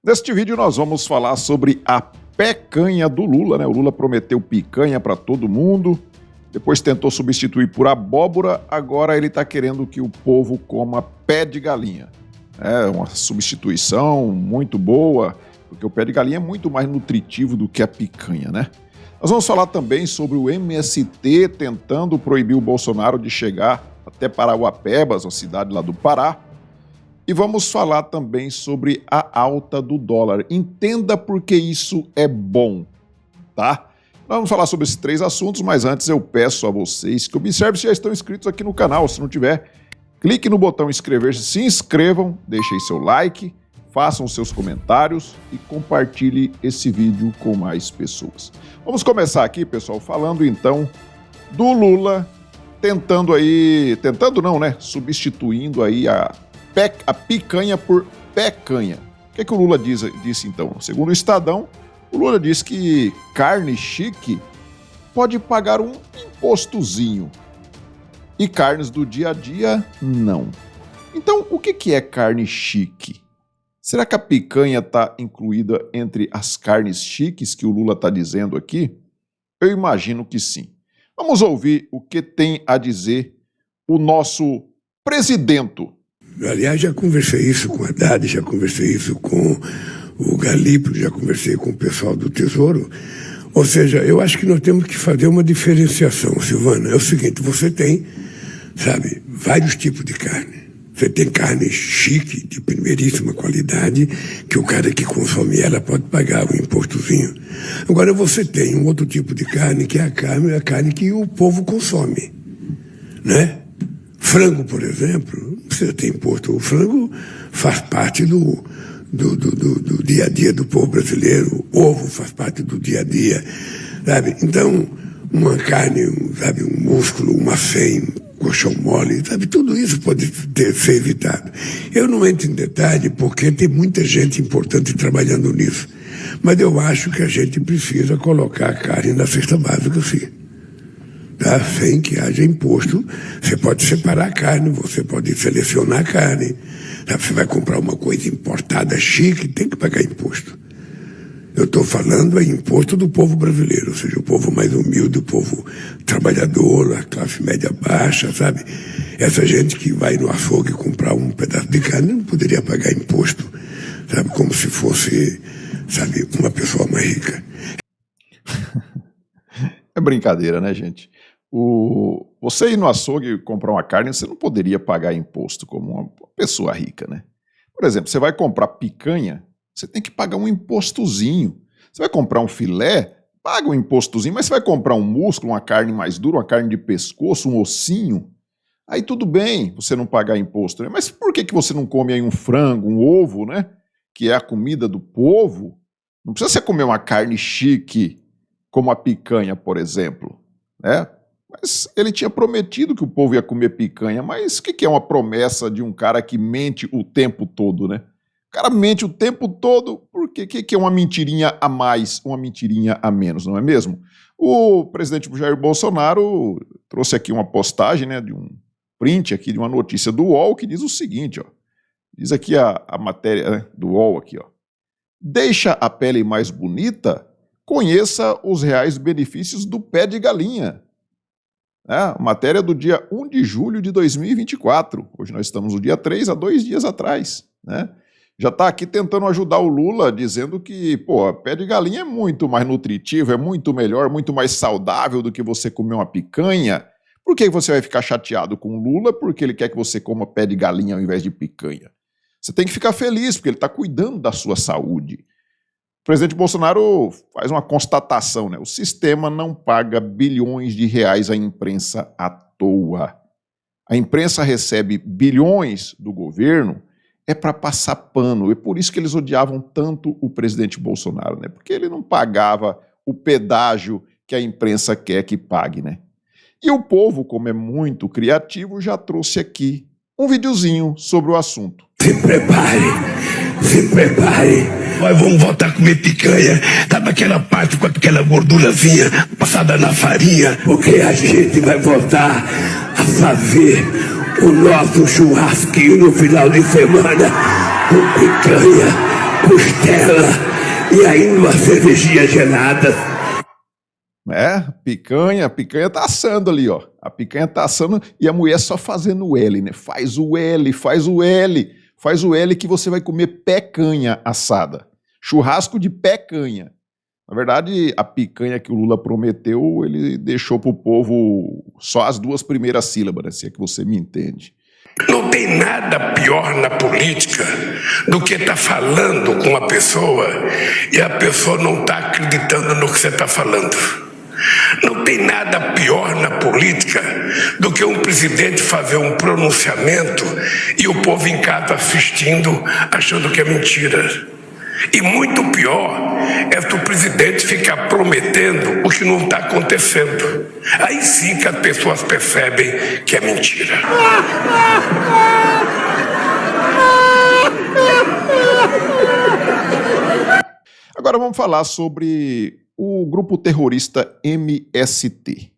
Neste vídeo nós vamos falar sobre a pecanha do Lula, né? O Lula prometeu picanha para todo mundo, depois tentou substituir por abóbora, agora ele está querendo que o povo coma pé de galinha. É uma substituição muito boa, porque o pé de galinha é muito mais nutritivo do que a picanha, né? Nós vamos falar também sobre o MST tentando proibir o Bolsonaro de chegar até Parauapebas, uma cidade lá do Pará. E vamos falar também sobre a alta do dólar. Entenda por que isso é bom, tá? Nós vamos falar sobre esses três assuntos, mas antes eu peço a vocês que observem se já estão inscritos aqui no canal. Se não tiver, clique no botão inscrever-se, se inscrevam, deixem seu like, façam seus comentários e compartilhe esse vídeo com mais pessoas. Vamos começar aqui, pessoal, falando então do Lula substituindo aí a picanha por pecanha. O que o Lula disse então? Segundo o Estadão, o Lula disse que carne chique pode pagar um impostozinho e carnes do dia a dia não. Então, o que é carne chique? Será que a picanha está incluída entre as carnes chiques que o Lula está dizendo aqui? Eu imagino que sim. Vamos ouvir o que tem a dizer o nosso presidente. Aliás, já conversei isso com a Haddad, já conversei isso com o Galípolo, já conversei com o pessoal do Tesouro. Ou seja, eu acho que nós temos que fazer uma diferenciação, Silvana. É o seguinte, você tem, sabe, vários tipos de carne. Você tem carne chique, de primeiríssima qualidade, que o cara que consome ela pode pagar um impostozinho. Agora você tem um outro tipo de carne, que é a carne que o povo consome, né? Frango, por exemplo, não precisa ter imposto. O frango faz parte do dia a dia do povo brasileiro. O ovo faz parte do dia a dia, sabe? Então, uma carne, sabe, um músculo, uma fêmea, colchão mole, sabe? Tudo isso pode ser evitado. Eu não entro em detalhe porque tem muita gente importante trabalhando nisso. Mas eu acho que a gente precisa colocar a carne na cesta básica, sim. Tá? Sem que haja imposto. Você pode separar a carne, você pode selecionar a carne. Tá? Você vai comprar uma coisa importada chique, tem que pagar imposto. Eu estou falando em imposto do povo brasileiro, ou seja, o povo mais humilde, o povo trabalhador, a classe média baixa, sabe? Essa gente que vai no açougue comprar um pedaço de carne não poderia pagar imposto, sabe? Como se fosse, sabe, uma pessoa mais rica. É brincadeira, né, gente? Você ir no açougue comprar uma carne, você não poderia pagar imposto como uma pessoa rica, né? Por exemplo, você vai comprar picanha, você tem que pagar um impostozinho. Você vai comprar um filé, paga um impostozinho, mas você vai comprar um músculo, uma carne mais dura, uma carne de pescoço, um ossinho, aí tudo bem você não pagar imposto, né? Mas por que você não come aí um frango, um ovo, né? Que é a comida do povo? Não precisa você comer uma carne chique, como a picanha, por exemplo, né? Mas ele tinha prometido que o povo ia comer picanha, mas o que é uma promessa de um cara que mente o tempo todo, né? O cara mente o tempo todo, porque o que é uma mentirinha a mais, uma mentirinha a menos, não é mesmo? O presidente Jair Bolsonaro trouxe aqui uma postagem, né, de um print aqui de uma notícia do UOL que diz o seguinte, ó. Diz aqui a matéria, né, do UOL aqui, ó. Deixa a pele mais bonita? Conheça os reais benefícios do pé de galinha. Matéria do dia 1 de julho de 2024. Hoje nós estamos no dia 3, há 2 dias atrás, né? Já está aqui tentando ajudar o Lula, dizendo que, pô, pé de galinha é muito mais nutritivo, é muito melhor, muito mais saudável do que você comer uma picanha. Por que você vai ficar chateado com o Lula? Porque ele quer que você coma pé de galinha ao invés de picanha. Você tem que ficar feliz, porque ele está cuidando da sua saúde. O presidente Bolsonaro faz uma constatação, né? O sistema não paga bilhões de reais à imprensa à toa. A imprensa recebe bilhões do governo para passar pano. E por isso que eles odiavam tanto o presidente Bolsonaro, né? Porque ele não pagava o pedágio que a imprensa quer que pague, né? E o povo, como é muito criativo, já trouxe aqui um videozinho sobre o assunto. Se prepare. Nós vamos voltar a comer picanha, sabe aquela parte com aquela gordurazinha passada na farinha, porque a gente vai voltar a fazer o nosso churrasquinho no final de semana com picanha costela e ainda uma cervejinha gelada. Picanha tá assando ali, ó. A picanha tá assando e a mulher só fazendo o L, né? Faz o L, faz o L, faz o L que você vai comer pecanha assada. Churrasco de pecanha. Na verdade, a picanha que o Lula prometeu, ele deixou pro povo só as 2 primeiras sílabas, né? Se é que você me entende. Não tem nada pior na política do que estar falando com uma pessoa e a pessoa não está acreditando no que você está falando. Não tem nada pior na política do que um presidente fazer um pronunciamento e o povo em casa assistindo, achando que é mentira. E muito pior é que o presidente ficar prometendo o que não está acontecendo. Aí sim que as pessoas percebem que é mentira. Agora vamos falar sobre o grupo terrorista MST.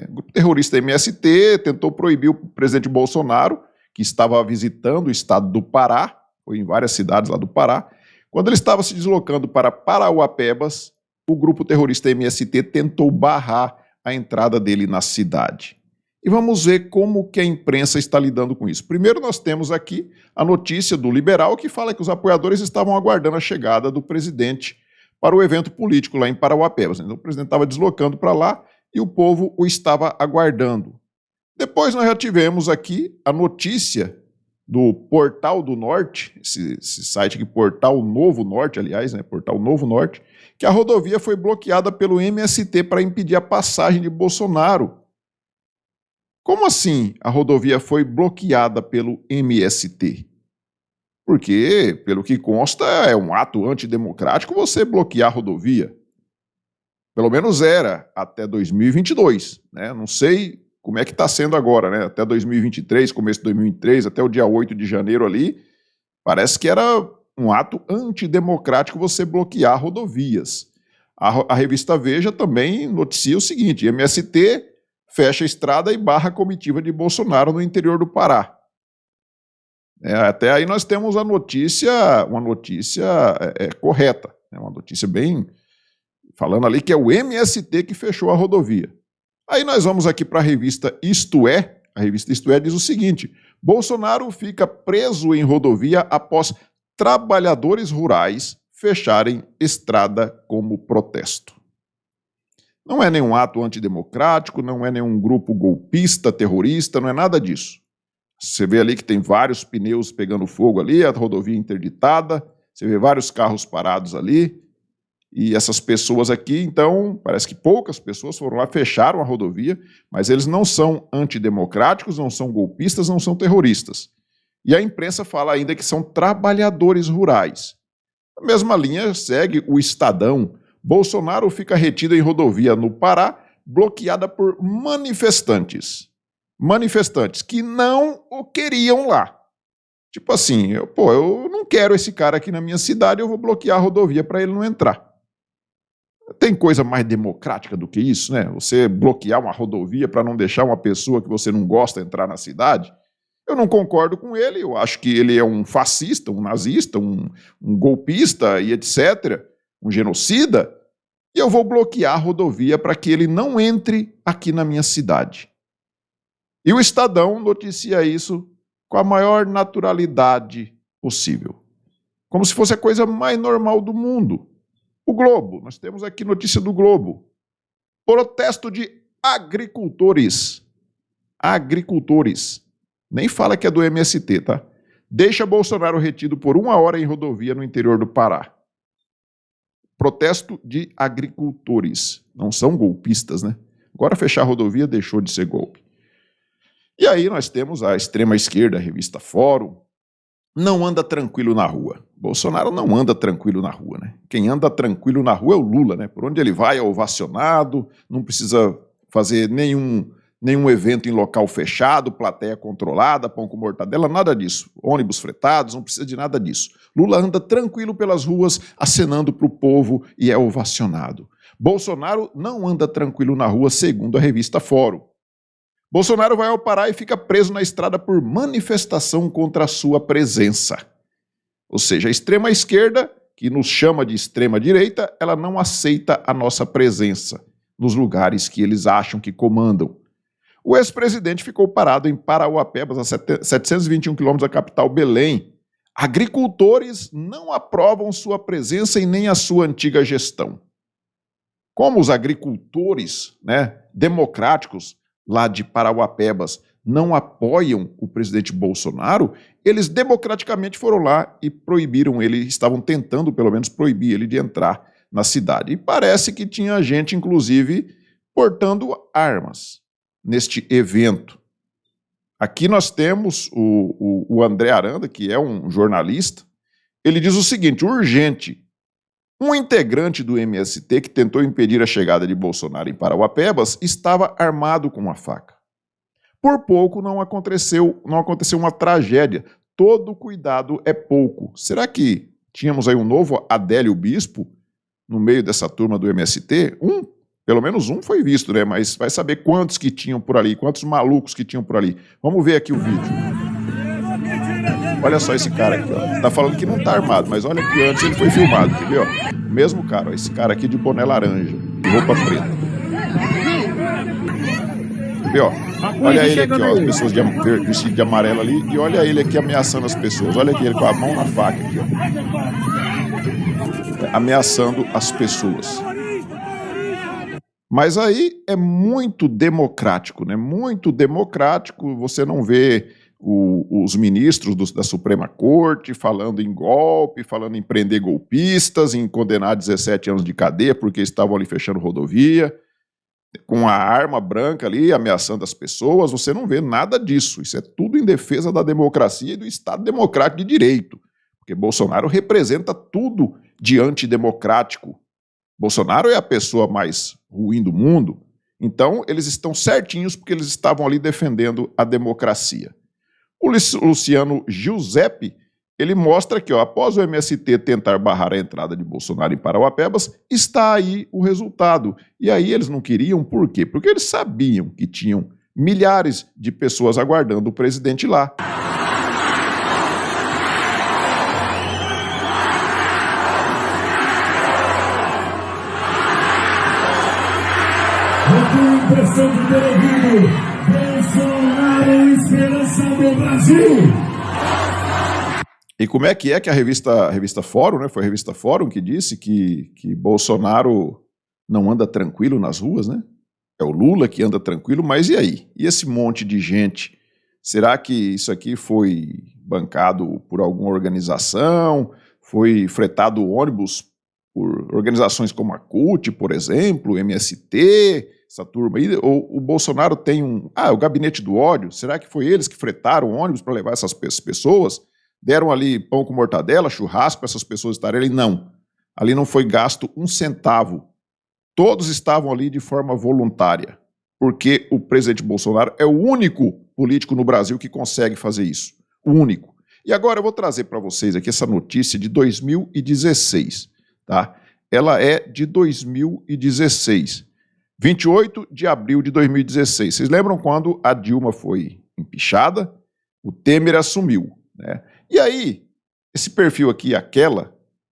O grupo terrorista MST tentou proibir o presidente Bolsonaro, que estava visitando o estado do Pará, foi em várias cidades lá do Pará. Quando ele estava se deslocando para Parauapebas, o grupo terrorista MST tentou barrar a entrada dele na cidade. E vamos ver como que a imprensa está lidando com isso. Primeiro nós temos aqui a notícia do Liberal que fala que os apoiadores estavam aguardando a chegada do presidente para o evento político lá em Parauapebas. Então o presidente estava deslocando para lá e o povo o estava aguardando. Depois nós já tivemos aqui a notícia do Portal do Norte, esse site aqui, Portal Novo Norte, aliás, né, Portal Novo Norte, que a rodovia foi bloqueada pelo MST para impedir a passagem de Bolsonaro. Como assim a rodovia foi bloqueada pelo MST? Porque, pelo que consta, é um ato antidemocrático você bloquear a rodovia. Pelo menos era até 2022, né? Não sei como é que está sendo agora, né? Até 2023, começo de 2023, até o dia 8 de janeiro ali, parece que era um ato antidemocrático você bloquear rodovias. A revista Veja também noticia o seguinte: MST fecha a estrada e barra a comitiva de Bolsonaro no interior do Pará. Até aí nós temos uma notícia correta, né? Uma notícia bem falando ali que é o MST que fechou a rodovia. Aí nós vamos aqui para a revista Isto É. A revista Isto É diz o seguinte: Bolsonaro fica preso em rodovia após trabalhadores rurais fecharem estrada como protesto. Não é nenhum ato antidemocrático, não é nenhum grupo golpista, terrorista, não é nada disso. Você vê ali que tem vários pneus pegando fogo ali, a rodovia interditada, você vê vários carros parados ali. E essas pessoas aqui, então, parece que poucas pessoas foram lá, fecharam a rodovia, mas eles não são antidemocráticos, não são golpistas, não são terroristas. E a imprensa fala ainda que são trabalhadores rurais. A mesma linha segue o Estadão. Bolsonaro fica retido em rodovia no Pará, bloqueada por manifestantes. Manifestantes que não o queriam lá. Tipo assim, eu não quero esse cara aqui na minha cidade, eu vou bloquear a rodovia para ele não entrar. Tem coisa mais democrática do que isso, né? Você bloquear uma rodovia para não deixar uma pessoa que você não gosta entrar na cidade? Eu não concordo com ele, eu acho que ele é um fascista, um nazista, um golpista e etc., um genocida, e eu vou bloquear a rodovia para que ele não entre aqui na minha cidade. E o Estadão noticia isso com a maior naturalidade possível, como se fosse a coisa mais normal do mundo. O Globo, nós temos aqui notícia do Globo. Protesto de agricultores. Agricultores. Nem fala que é do MST, tá? Deixa Bolsonaro retido por 1 hora em rodovia no interior do Pará. Protesto de agricultores. Não são golpistas, né? Agora fechar a rodovia deixou de ser golpe. E aí nós temos a extrema esquerda, a revista Fórum. Não anda tranquilo na rua. Bolsonaro não anda tranquilo na rua, né? Quem anda tranquilo na rua é o Lula, né? Por onde ele vai é ovacionado, não precisa fazer nenhum evento em local fechado, plateia controlada, pão com mortadela, nada disso. Ônibus fretados, não precisa de nada disso. Lula anda tranquilo pelas ruas, acenando para o povo e é ovacionado. Bolsonaro não anda tranquilo na rua, segundo a revista Fórum. Bolsonaro vai ao Pará e fica preso na estrada por manifestação contra a sua presença. Ou seja, a extrema-esquerda que nos chama de extrema-direita, ela não aceita a nossa presença nos lugares que eles acham que comandam. O ex-presidente ficou parado em Parauapebas, a 721 quilômetros da capital Belém. Agricultores não aprovam sua presença e nem a sua antiga gestão. Como os agricultores, democráticos lá de Parauapebas não apoiam o presidente Bolsonaro, eles democraticamente foram lá e proibiram ele, estavam tentando pelo menos proibir ele de entrar na cidade. E parece que tinha gente, inclusive, portando armas neste evento. Aqui nós temos o André Aranda, que é um jornalista. Ele diz o seguinte: urgente. Um integrante do MST que tentou impedir a chegada de Bolsonaro em Parauapebas estava armado com uma faca. Por pouco não aconteceu uma tragédia. Todo cuidado é pouco. Será que tínhamos aí um novo Adélio Bispo no meio dessa turma do MST? Pelo menos um foi visto, né? Mas vai saber quantos que tinham por ali, quantos malucos que tinham por ali. Vamos ver aqui o vídeo. Olha só esse cara aqui, ó. Tá falando que não tá armado, mas olha que antes ele foi filmado, quer ver, ó? O mesmo cara, ó, esse cara aqui de boné laranja e roupa preta. Quer ver, ó? Olha ele aqui, ó, as pessoas vestidas de amarelo ali, e olha ele aqui ameaçando as pessoas. Olha aqui ele com a mão na faca aqui, ó. Ameaçando as pessoas. Mas aí é muito democrático, né? Muito democrático. Você não vê os ministros da Suprema Corte falando em golpe, falando em prender golpistas, em condenar 17 anos de cadeia porque estavam ali fechando rodovia, com a arma branca ali ameaçando as pessoas. Você não vê nada disso. Isso é tudo em defesa da democracia e do Estado Democrático de Direito, porque Bolsonaro representa tudo de antidemocrático. Bolsonaro é a pessoa mais ruim do mundo, então eles estão certinhos porque eles estavam ali defendendo a democracia. O Luciano Giuseppe, ele mostra que, ó, após o MST tentar barrar a entrada de Bolsonaro em Parauapebas, está aí o resultado. E aí eles não queriam, por quê? Porque eles sabiam que tinham milhares de pessoas aguardando o presidente lá. Eu tenho a impressão de ter ouvido Bolsonaro, esperança do Brasil. E como é que a revista Fórum, né? Foi a revista Fórum que disse que Bolsonaro não anda tranquilo nas ruas, né? É o Lula que anda tranquilo, mas e aí? E esse monte de gente? Será que isso aqui foi bancado por alguma organização? Foi fretado ônibus por organizações como a CUT, por exemplo, o MST, essa turma aí? Ou o Bolsonaro tem o gabinete do ódio? Será que foi eles que fretaram o ônibus para levar essas pessoas? Deram ali pão com mortadela, churrasco para essas pessoas estarem ali? Não. Ali não foi gasto um centavo. Todos estavam ali de forma voluntária, porque o presidente Bolsonaro é o único político no Brasil que consegue fazer isso. O único. E agora eu vou trazer para vocês aqui essa notícia de 2016. Tá? Ela é de 2016, 28 de abril de 2016. Vocês lembram quando a Dilma foi empichada? O Temer assumiu, né? E aí, esse perfil aqui,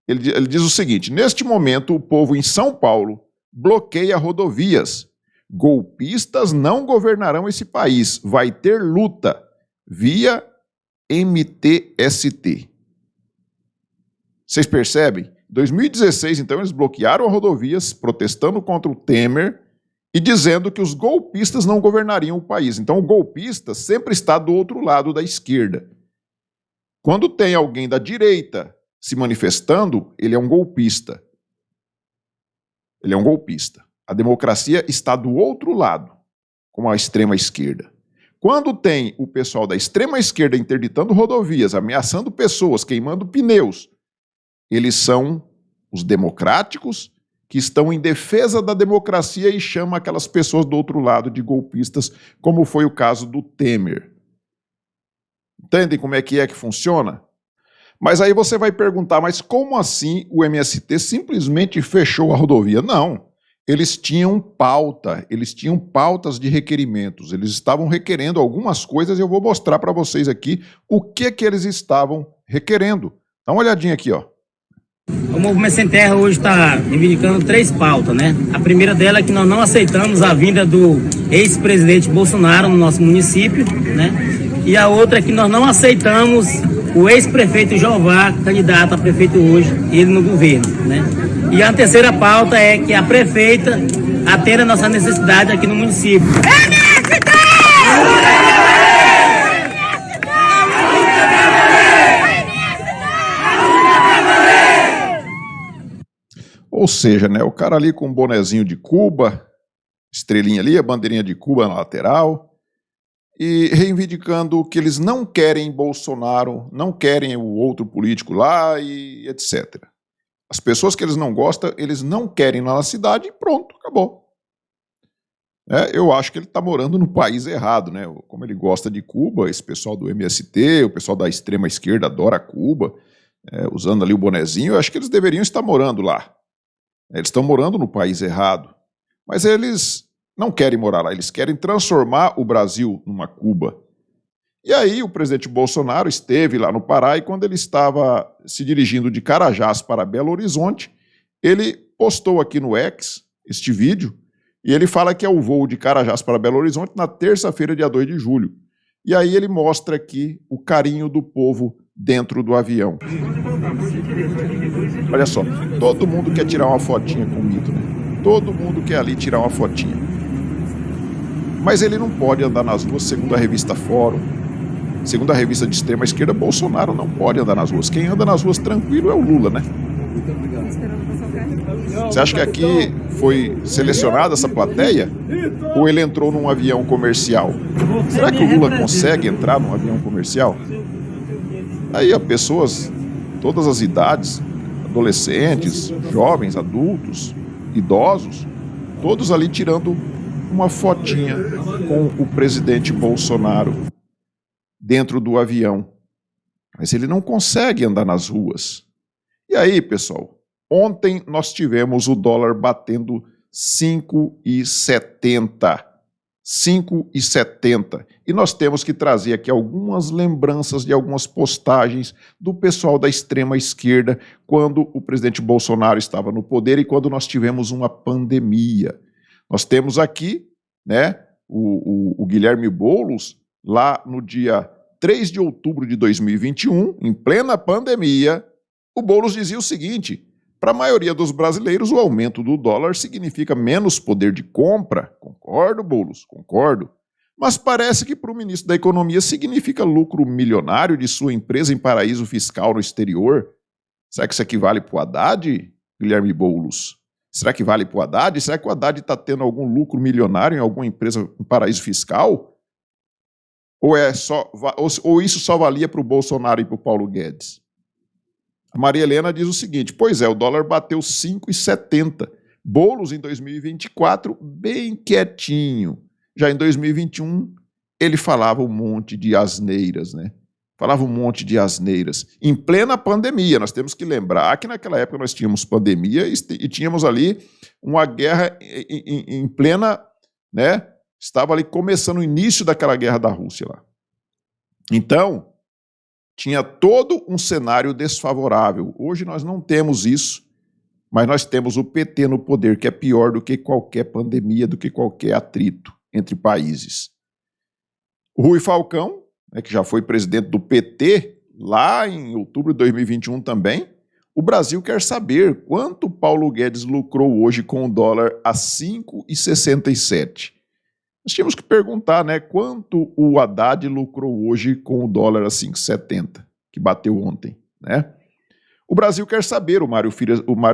ele diz o seguinte: neste momento, o povo em São Paulo bloqueia rodovias. Golpistas não governarão esse país. Vai ter luta via MTST. Vocês percebem? Em 2016, então, eles bloquearam rodovias, protestando contra o Temer e dizendo que os golpistas não governariam o país. Então, o golpista sempre está do outro lado da esquerda. Quando tem alguém da direita se manifestando, ele é um golpista. Ele é um golpista. A democracia está do outro lado, com a extrema esquerda. Quando tem o pessoal da extrema esquerda interditando rodovias, ameaçando pessoas, queimando pneus, eles são os democráticos que estão em defesa da democracia e chamam aquelas pessoas do outro lado de golpistas, como foi o caso do Temer. Entendem como é que funciona? Mas aí você vai perguntar, mas como assim o MST simplesmente fechou a rodovia? Não, eles tinham pauta, eles tinham pautas de requerimentos, eles estavam requerendo algumas coisas e eu vou mostrar para vocês aqui o que eles estavam requerendo. Dá uma olhadinha aqui, ó. O Movimento Sem Terra hoje está reivindicando 3 pautas, né? A primeira dela é que nós não aceitamos a vinda do ex-presidente Bolsonaro no nosso município, né? E a outra é que nós não aceitamos o ex-prefeito Jeová, candidato a prefeito hoje, ele no governo, né? E a terceira pauta é que a prefeita atenda a nossa necessidade aqui no município. Ou seja, né, o cara ali com um bonezinho de Cuba, estrelinha ali, a bandeirinha de Cuba na lateral, e reivindicando que eles não querem Bolsonaro, não querem o outro político lá e etc. As pessoas que eles não gostam, eles não querem lá na cidade e pronto, acabou. Eu acho que ele está morando no país errado, né? Como ele gosta de Cuba, esse pessoal do MST, o pessoal da extrema esquerda adora Cuba, usando ali o bonezinho, eu acho que eles deveriam estar morando lá. Eles estão morando no país errado, mas eles não querem morar lá, eles querem transformar o Brasil numa Cuba. E aí o presidente Bolsonaro esteve lá no Pará e quando ele estava se dirigindo de Carajás para Belo Horizonte, ele postou aqui no X este vídeo e ele fala que é o voo de Carajás para Belo Horizonte na terça-feira, dia 2 de julho. E aí ele mostra aqui o carinho do povo dentro do avião. Olha só, todo mundo quer tirar uma fotinha com o mito, né? Todo mundo quer ali tirar uma fotinha. Mas ele não pode andar nas ruas, segundo a revista Fórum. Segundo a revista de extrema esquerda, Bolsonaro não pode andar nas ruas. Quem anda nas ruas tranquilo é o Lula, né? Você acha que aqui foi selecionada essa plateia? Ou ele entrou num avião comercial? Será que o Lula consegue entrar num avião comercial? Aí, pessoas, todas as idades, adolescentes, jovens, adultos, idosos, todos ali tirando uma fotinha com o presidente Bolsonaro dentro do avião. Mas ele não consegue andar nas ruas. E aí, pessoal, ontem nós tivemos o dólar batendo 5,70. 5,70. E nós temos que trazer aqui algumas lembranças de algumas postagens do pessoal da extrema esquerda quando o presidente Bolsonaro estava no poder e quando nós tivemos uma pandemia. Nós temos aqui, né, o Guilherme Boulos, lá no dia 3 de outubro de 2021, em plena pandemia, o Boulos dizia o seguinte: para a maioria dos brasileiros, o aumento do dólar significa menos poder de compra. Concordo, Boulos, concordo. Mas parece que para o ministro da Economia significa lucro milionário de sua empresa em paraíso fiscal no exterior. Será que isso equivale para o Haddad, Guilherme Boulos? Será que vale para o Haddad? Será que o Haddad está tendo algum lucro milionário em alguma empresa em paraíso fiscal? Ou isso só valia para o Bolsonaro e para o Paulo Guedes? A Maria Helena diz o seguinte: pois é, o dólar bateu 5,70. Boulos em 2024, bem quietinho. Já em 2021, ele falava um monte de asneiras, né? Falava um monte de asneiras. Em plena pandemia, nós temos que lembrar que naquela época nós tínhamos pandemia e tínhamos ali uma guerra em plena, né? Estava ali começando o início daquela guerra da Rússia lá. Então, tinha todo um cenário desfavorável. Hoje nós não temos isso, mas nós temos o PT no poder, que é pior do que qualquer pandemia, do que qualquer atrito entre países. O Rui Falcão, né, que já foi presidente do PT, lá em outubro de 2021 também, o Brasil quer saber quanto Paulo Guedes lucrou hoje com o dólar a 5,67. Nós tínhamos que perguntar, né, quanto o Haddad lucrou hoje com o dólar a 5,70, que bateu ontem, né? O Brasil quer saber, o Mário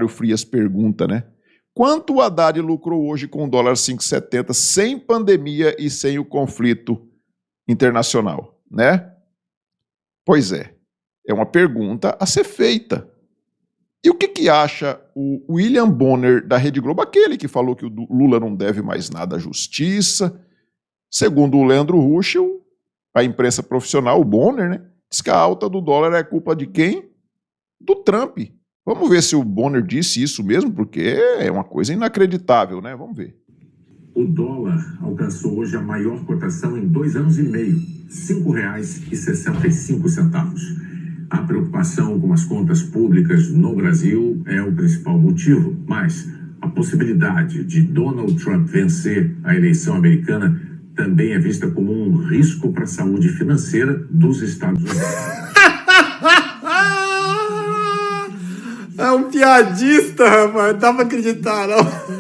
Frias pergunta, né? Quanto o Haddad lucrou hoje com o dólar 5,70 sem pandemia e sem o conflito internacional, né? Pois é uma pergunta a ser feita. E o que acha o William Bonner da Rede Globo, aquele que falou que o Lula não deve mais nada à justiça? Segundo o Leandro Ruschel, a imprensa profissional, o Bonner, né, diz que a alta do dólar é culpa de quem? Do Trump. Vamos ver se o Bonner disse isso mesmo, porque é uma coisa inacreditável, né? Vamos ver. O dólar alcançou hoje a maior cotação em 2 anos e meio, R$ 5,65. A preocupação com as contas públicas no Brasil é o principal motivo, mas a possibilidade de Donald Trump vencer a eleição americana também é vista como um risco para a saúde financeira dos Estados Unidos. É um piadista, rapaz. Não dá pra acreditar, não.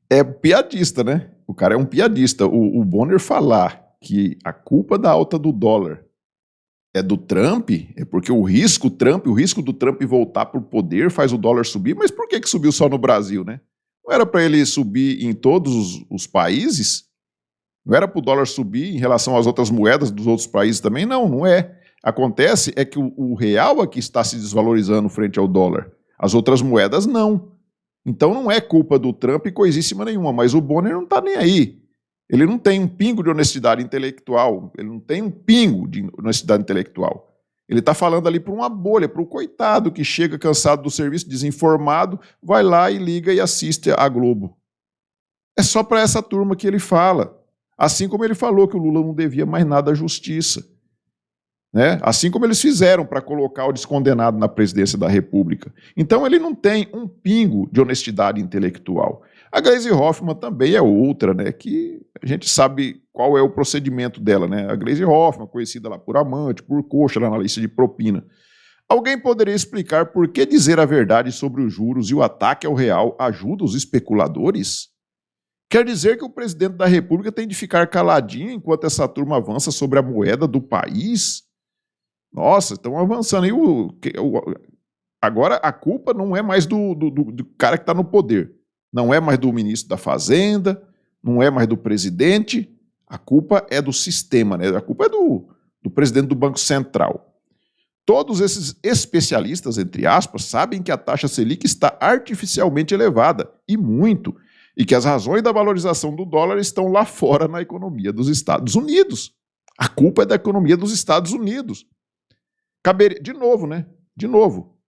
É piadista, né? O cara é um piadista. O Bonner falar que a culpa da alta do dólar é do Trump, é porque o risco do Trump voltar para o poder faz o dólar subir, mas por que subiu só no Brasil, né? Não era para ele subir em todos os países? Não era para o dólar subir em relação às outras moedas dos outros países também? Não, não é. Acontece é que o real aqui está se desvalorizando frente ao dólar. As outras moedas não. Então não é culpa do Trump coisíssima nenhuma, mas o Bonner não está nem aí. Ele não tem um pingo de honestidade intelectual, ele não tem um pingo de honestidade intelectual. Ele está falando ali para uma bolha, para o coitado que chega cansado do serviço, desinformado, vai lá e liga e assiste a Globo. É só para essa turma que ele fala. Assim como ele falou que o Lula não devia mais nada à justiça. Né? Assim como eles fizeram para colocar o descondenado na presidência da República. Então ele não tem um pingo de honestidade intelectual. A Gleisi Hoffmann também é outra, né, que a gente sabe qual é o procedimento dela, né? A Gleisi Hoffmann, conhecida lá por amante, por coxa, lá na lista de propina. Alguém poderia explicar por que dizer a verdade sobre os juros e o ataque ao real ajuda os especuladores? Quer dizer que o presidente da República tem de ficar caladinho enquanto essa turma avança sobre a moeda do país? Nossa, estão avançando. Agora a culpa não é mais do cara que está no poder. Não é mais do ministro da Fazenda, não é mais do presidente. A culpa é do sistema, né? A culpa é do presidente do Banco Central. Todos esses especialistas, entre aspas, sabem que a taxa Selic está artificialmente elevada, e muito, e que as razões da valorização do dólar estão lá fora na economia dos Estados Unidos. A culpa é da economia dos Estados Unidos. De novo, né? De novo.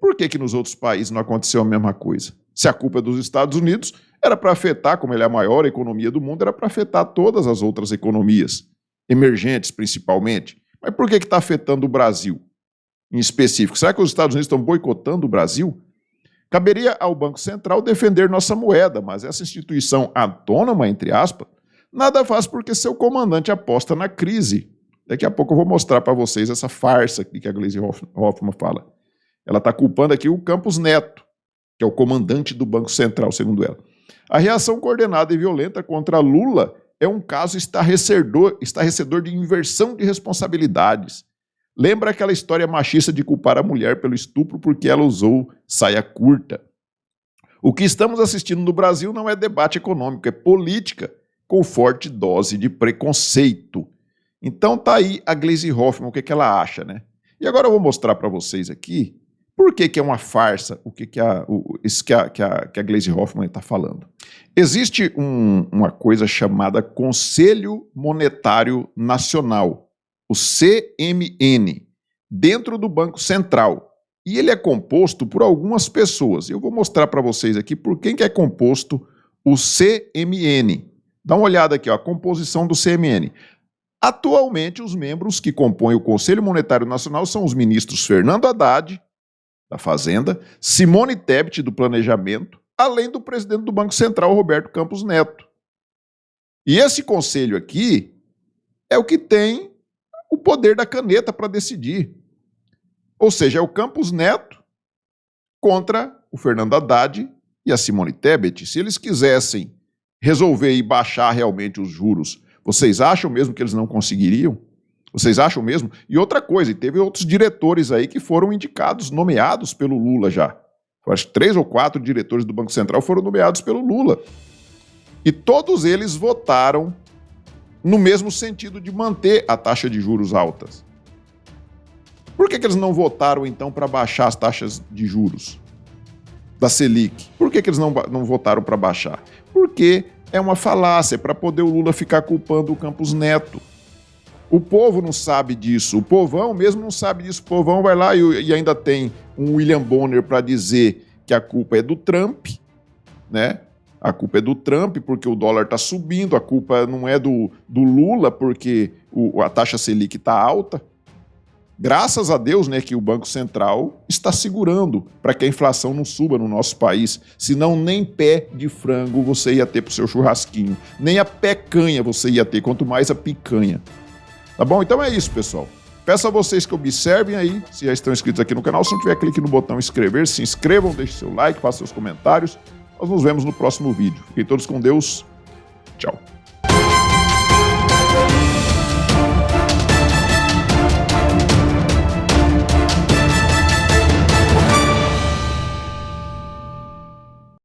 Por que nos outros países não aconteceu a mesma coisa? Se a culpa é dos Estados Unidos, era para afetar, como ele é a maior economia do mundo, era para afetar todas as outras economias, emergentes principalmente. Mas por que está afetando o Brasil em específico? Será que os Estados Unidos estão boicotando o Brasil? Caberia ao Banco Central defender nossa moeda, mas essa instituição autônoma, entre aspas, nada faz porque seu comandante aposta na crise. Daqui a pouco eu vou mostrar para vocês essa farsa que a Gleisi Hoffmann fala. Ela está culpando aqui o Campos Neto, que é o comandante do Banco Central, segundo ela. A reação coordenada e violenta contra Lula é um caso estarrecedor de inversão de responsabilidades. Lembra aquela história machista de culpar a mulher pelo estupro porque ela usou saia curta. O que estamos assistindo no Brasil não é debate econômico, é política com forte dose de preconceito. Então tá aí a Gleisi Hoffmann, o que ela acha, né? E agora eu vou mostrar para vocês aqui por que é uma farsa isso que a Gleisi Hoffmann está falando. Existe uma coisa chamada Conselho Monetário Nacional, o CMN, dentro do Banco Central. E ele é composto por algumas pessoas. Eu vou mostrar para vocês aqui por quem que é composto o CMN. Dá uma olhada aqui, ó, a composição do CMN. Atualmente, os membros que compõem o Conselho Monetário Nacional são os ministros Fernando Haddad, da Fazenda, Simone Tebet, do Planejamento, além do presidente do Banco Central, Roberto Campos Neto. E esse conselho aqui é o que tem o poder da caneta para decidir. Ou seja, é o Campos Neto contra o Fernando Haddad e a Simone Tebet. Se eles quisessem resolver e baixar realmente os juros, vocês acham mesmo que eles não conseguiriam? Vocês acham mesmo? E outra coisa, teve outros diretores aí que foram indicados, nomeados pelo Lula já. Eu acho que 3 ou 4 diretores do Banco Central foram nomeados pelo Lula. E todos eles votaram no mesmo sentido de manter a taxa de juros altas. Por que eles não votaram, então, para baixar as taxas de juros da Selic? Por que eles não votaram para baixar? Porque é uma falácia, para poder o Lula ficar culpando o Campos Neto. O povo não sabe disso, o povão mesmo não sabe disso. O povão vai lá e ainda tem um William Bonner para dizer que a culpa é do Trump, né? A culpa é do Trump porque o dólar está subindo, a culpa não é do Lula porque a taxa Selic está alta. Graças a Deus, né, que o Banco Central está segurando para que a inflação não suba no nosso país. Senão nem pé de frango você ia ter para o seu churrasquinho. Nem a pecanha você ia ter, quanto mais a picanha. Tá bom? Então é isso, pessoal. Peço a vocês que observem aí, se já estão inscritos aqui no canal. Se não tiver, clique no botão inscrever, se inscrevam, deixem seu like, façam seus comentários. Nós nos vemos no próximo vídeo. Fiquem todos com Deus. Tchau.